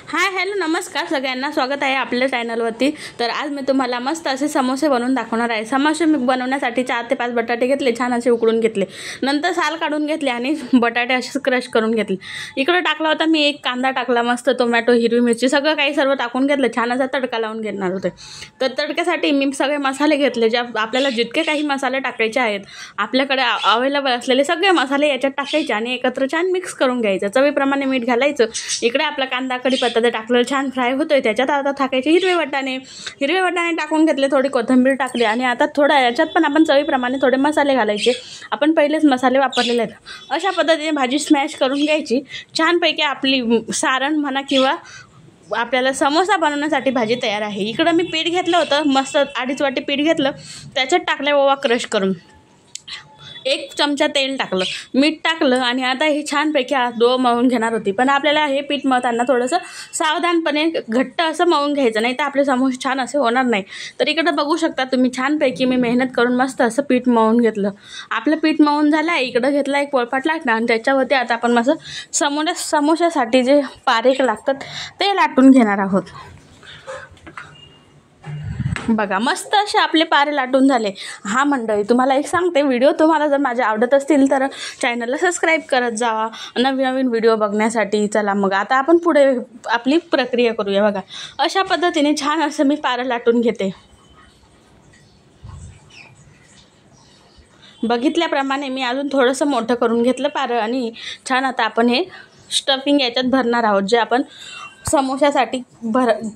Hi hello नमस्कार सगळ्यांना, स्वागत आहे आपल्या चॅनलवरती। तर आज मी तुम्हाला मस्त असे समोसे बनवून दाखवणार आहे। समोसे मी बनवण्यासाठी 4 ते 5 बटाटे घेतले, छान असे उकडून घेतले, नंतर साल काढून घेतले आणि बटाटे असे क्रश करून घेतले। इकडे टाकला होता मी एक कांदा टाकला, मस्त टोमॅटो, हिरवी मिरची सगळं काही सर्व टाकून घेतलं, छान असा तडका लावून घेणार होते। तर तडक्यासाठी मी सगळे मसाले घेतले, जे आपल्याला जितके काही मसाले टाकायचे आहेत आपल्याकडे अवेलेबल असलेले सगळे मसाले याच्यात टाकायचे आणि एकत्र छान मिक्स करून घ्यायचं। चवीप्रमाणे मीठ घालायचं। इकडे आपला कांदा कढीपत्ता टाकलं, छान फ्राय होतोय। त्याच्यात आता टाकायचे हिरवे वाटाणे टाकून घेतले, थोडी कोथिंबीर टाकली आणि आता थोडा याच्यात पण आपण चवीप्रमाणे थोडे मसाले घालायचे। आपण पहिलेच मसाले वापरलेले आहेत। अशा पद्धतीने भाजी स्मॅश करून घ्यायची। छानपैकी आपली सारण म्हणा किंवा आपल्याला समोसा बनवण्यासाठी भाजी तयार आहे। इकडं मी पीठ घेतलं होतं, मस्त 2.5 वाटी पीठ घेतलं, त्याच्यात टाकले ओवा क्रश करून, 1 चमचा तेल टाकलं, मीठ टाकलं आणि आता हे छानपैकी डो मळून घेणार होती। पण आपल्याला हे पीठ मळताना थोडंसं सावधानपणे घट्ट असं मळून घ्यायचं, नाही तर आपले समोसे छान असे होणार नाही। तर इकडं बघू शकता तुम्ही, छानपैकी मी मेहनत करून मस्त असं पीठ मळून घेतलं। आपलं पीठ मळून झालं आहे। इकडं घेतला एक पोळपाट लाटणं आणि त्याच्यावरती आता आपण मस्त समोशासाठी जे पारे लागतात ते लाटून घेणार आहोत। बघा मस्त असे आपले पारे लाटून झाले। हा मंडळी, तुम्हाला एक सांगते, व्हिडिओ तुम्हाला जर माझे आवडत असतील तर चॅनलला सबस्क्राईब करत जावा नवीन व्हिडिओ बघण्यासाठी। चला मग आता आपण पुढे आपली प्रक्रिया करूया। बघा अशा पद्धतीने छान असं मी पारं लाटून घेते। बघितल्याप्रमाणे मी अजून थोडंसं मोठं करून घेतलं पारं आणि छान आता आपण हे स्टफिंग याच्यात भरणार आहोत, जे आपण समोशासाठी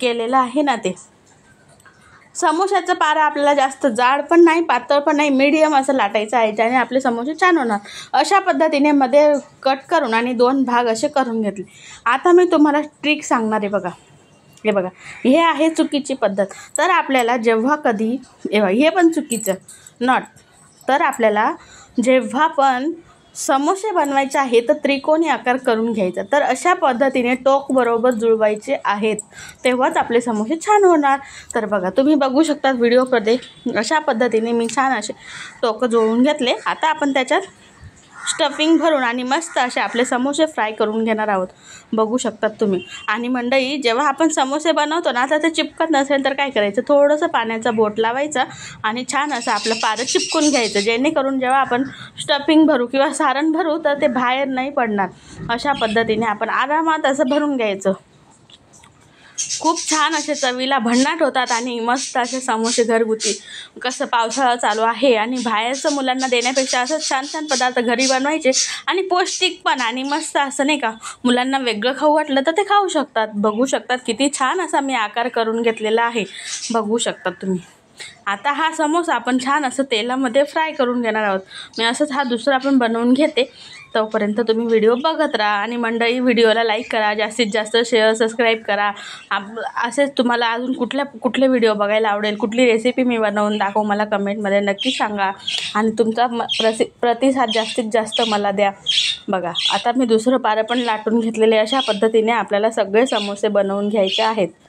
केलेलं आहे ना ते। समोशाचं पारं आपल्याला जास्त जाड पण नाही, पातळ पण नाही, मीडियम असं लाटायचं आहे, ज्याने आपले समोसे छान होणार। अशा पद्धतीने मध्ये कट करून आणि 2 भाग असे करून घेतले। आता मी तुम्हाला ट्रिक सांगणार आहे। बघा हे बघा, हे आहे चुकीची पद्धत। तर आपल्याला जेव्हा कधी हे पण चुकीचं नॉट, तर आपल्याला जेव्हा पण समोसे बनवायचे आहे तर त्रिकोणी आकार करून घ्यायचा। तर अशा पद्धतीने टोक बरोबर जुळवायचे आहेत, तेव्हाच आपले समोसे छान होणार। तर बघा तुम्ही बघू शकता व्हिडिओमध्ये, अशा पद्धतीने मी छान असे टोक जुळवून घेतले। आता आपण त्याच्यात स्टफिंग भरून आणि मस्त असे आपले समोसे फ्राय करून घेणार आहोत, बघू शकतात तुम्ही। आणि मंडळी, जेव्हा आपण समोसे बनवतो ना, तर ते चिपकत नसेल तर काय करायचं, थोडंसं पाण्याचा बोट लावायचा आणि छान असं आपलं पारं चिपकून घ्यायचं, जेणेकरून जेव्हा आपण स्टफिंग भरू किंवा सारण भरू तर ते बाहेर नाही पडणार। अशा पद्धतीने आपण आरामात असं भरून घ्यायचं। खूप छान असे चवीला भन्नाट होतात आणि मस्त असे समोसे घरगुती। कसं पावसाळा चालू आहे आणि बाहेरचं मुलांना देण्यापेक्षा असं छान छान पदार्थ घरी बनवायचे आणि पौष्टिक पण, आणि मस्त असं नाही का, मुलांना वेगळं खाऊ वाटलं तर ते खाऊ शकतात। बघू शकतात किती छान असा मी आकार करून घेतलेला आहे, बघू शकतात तुम्ही। आता हा समोसा आपण छान असं तेलामध्ये फ्राय करून घेणार आहोत। मी असंच हा दुसरा पण बनवून घेते, तोपर्यंत तुम्ही व्हिडिओ बघत राहा। आणि मंडळी, व्हिडिओला लाईक करा, जास्तीत जास्त शेअर सबस्क्राईब करा। असेच तुम्हाला अजून कुठले व्हिडिओ बघायला आवडेल, कुठली रेसिपी मी बनवून दाखवू, मला कमेंटमध्ये नक्की सांगा आणि तुमचा प्रतिसाद जास्तीत जास्त मला द्या। बघा आता मी दुसरं पारं पण लाटून घेतलेले। अशा पद्धतीने आपल्याला सगळे समोसे बनवून घ्यायचे आहेत।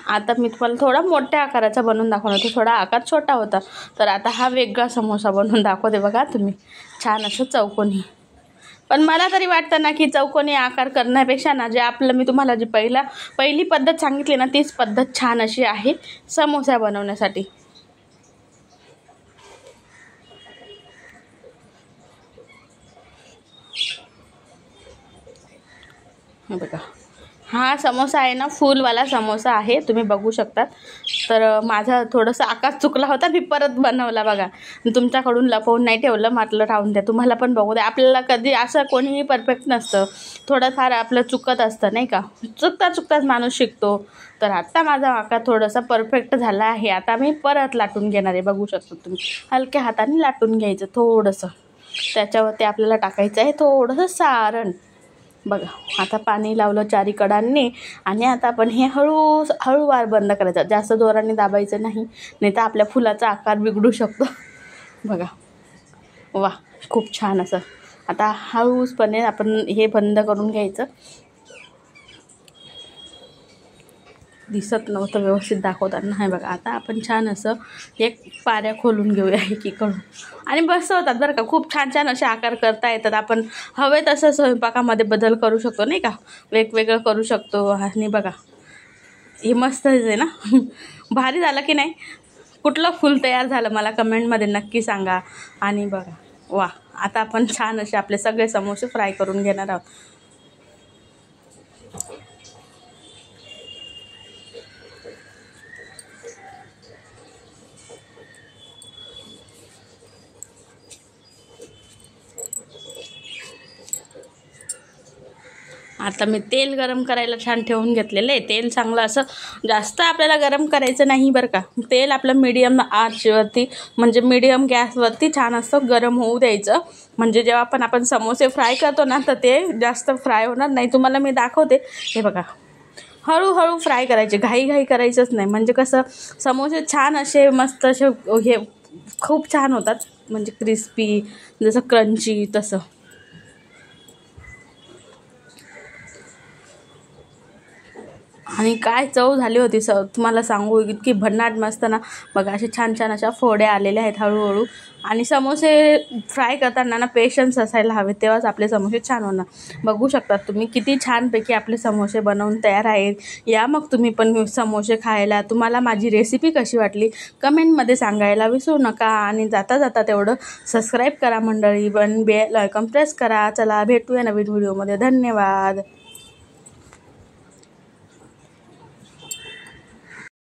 आता मी तुम्हाला थोडा मोठ्या आकाराचा बनवून दाखवणार होता, थोडा आकार छोटा होता, तर आता हा वेगळा समोसा बनवून दाखवते। बघा तुम्ही, छान असं चौकोनी। पण मला तरी वाटतं ना की चौकोनी आकार करण्यापेक्षा ना, जे आपलं मी तुम्हाला जी पहिली पद्धत सांगितली ना, तीच पद्धत छान अशी आहे समोसा बनवण्यासाठी। बघा हा समोसा आहे ना, फुलवाला समोसा आहे, तुम्ही बघू शकतात। तर माझा थोडंसं आकार चुकला होता, मी परत बनवला। बघा तुमच्याकडून लपवून नाही ठेवलं, म्हटलं राहून द्या, तुम्हाला पण बघू द्या। आपल्याला कधी असं कोणीही परफेक्ट नसतं, थोडंफार आपलं चुकत असतं नाही का, चुकताच माणूस शिकतो। तर आत्ता माझा आकार थोडासा परफेक्ट झाला आहे। आता मी परत लाटून घेणार आहे, बघू शकता तुम्ही। हलक्या हाताने लाटून घ्यायचं थोडंसं, त्याच्यावरती आपल्याला टाकायचं आहे थोडंसं सारण। बघा आता पाणी लावलं 4 कडांनी आणि आता आपण हे हळूवार बंद करायचं, जास्त जोराने दाबायचं नाही, नाही तर आपल्या फुलाचा आकार बिघडू शकतो। बघा वा, खूप छान असं। आता हळूचपणे आपण हे बंद करून घ्यायचं। दिसत नव्हतं व्यवस्थित दाखवताना. हे बघा, आता आपण छान असं एक पाऱ्या खोलून घेऊया एकीकडून आणि मस्त होतात बरं का. खूप छान छान असे आकार करता येतात. आपण हवे तसं स्वयंपाकामध्ये बदल करू शकतो नाही का, वेगवेगळं करू शकतो. आणि बघा हे मस्त आहे ना भारी झालं की नाही. कुठलं फूल तयार झालं मला कमेंटमध्ये नक्की सांगा. आणि बघा वा, आता आपण छान असे आपले सगळे समोसे फ्राय करून घेणार आहोत. आता मी तेल गरम करायला छान ठेवून घेतलेलं आहे. तेल चांगलं असं जास्त आपल्याला गरम करायचं नाही बरं का. तेल आपलं मीडियम आचवरती म्हणजे मीडियम गॅसवरती छान असं गरम होऊ द्यायचं. म्हणजे जेव्हा आपण समोसे फ्राय करतो ना, तर ते जास्त फ्राय होणार नाही. तुम्हाला मी दाखवते. हे बघा, हळूहळू फ्राय करायचे, घाई करायचंच नाही. म्हणजे कसं समोसे छान असे मस्त असे हे खूप छान होतात, म्हणजे क्रिस्पी, जसं क्रंची तसं. आणि काय चव झाली होती तुम्हाला सांगू, इतकी भन्नाट मस्त ना. बघा असे छान छान अशा फोड्या आलेल्या आहेत हळूहळू. आणि समोसे फ्राय करताना ना पेशन्स असायला हवे, तेव्हाच आपले समोसे छान होणार. बघू शकतात तुम्ही किती छानपैकी आपले समोसे बनवून तयार आहेत. या मग तुम्ही पण समोसे खायला. तुम्हाला माझी रेसिपी कशी वाटली कमेंटमध्ये सांगायला विसरू नका. आणि जाता जाता तेवढं सबस्क्राईब करा मंडळी, पण बेल आयकॉन प्रेस करा. चला भेटूया नवीन व्हिडिओमध्ये. धन्यवाद.